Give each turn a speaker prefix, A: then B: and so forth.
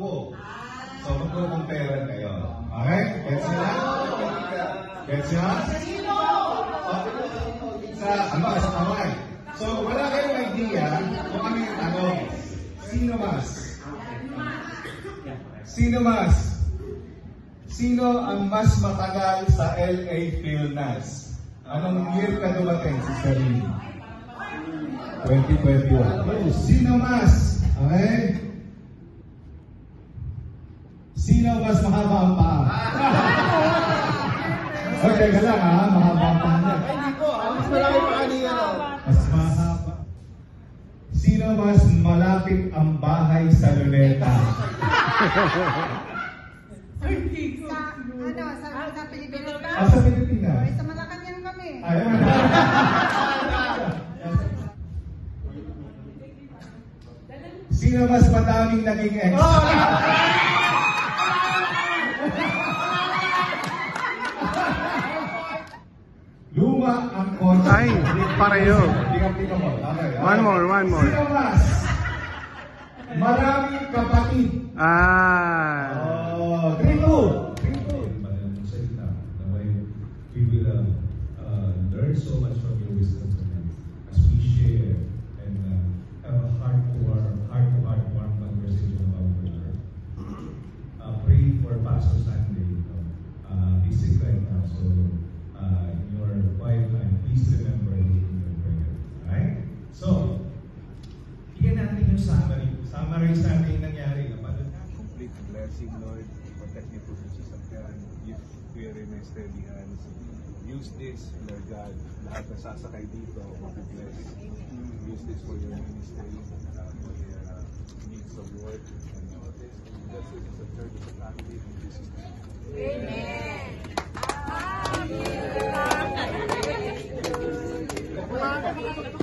A: upo. So, magkukumpera kayo. Okay? Gets nyo na? Gets nyo? Sa kamay. So, wala kayong idea kung ano yung tanong. Sino mas? Sino mas? Sino ang mas matagal sa LA Philnas? Anong year ka dumating, Sister Lee? 2021. Sino mas? Okay? Sino mas mahaba ang paa? Okay, ka lang ha, mahaba ang paa niya.
B: Hindi ko, mas malaki pa kanina.
A: Mas mahaba. Sino mas malapit ang bahay sa Luneta?
C: Sa Pilipinas ba?
A: Sa Pilipinas.
C: Ay, sa Malacanang kami.
A: Ayun. Sino mas madaming naging ex? Luma ang kotse.
D: Ay, pareho.
A: Tingnan mo.
D: One more.
A: Sino mas maraming kapatid? Oh, 3-2.
E: We will learn so much from your wisdom tonight as we share and have a heart-to-heart warm conversation about the Lord. Pray for Pastor Sunday. He's sick right now, so in your quiet time, please remember him in your prayer. Alright? So, tingnan natin yung summary. Summarize natin yung nangyari.
D: Complete blessing, Lord. Protect me po sa sakyan. Give fear in my steady hands. Use this, Lord God. Lahat na sasakay dito, mag-bless. Use this for your ministry, for your needs of work. And bless it as a church, as a family. In Jesus' name.
C: Amen. Amen.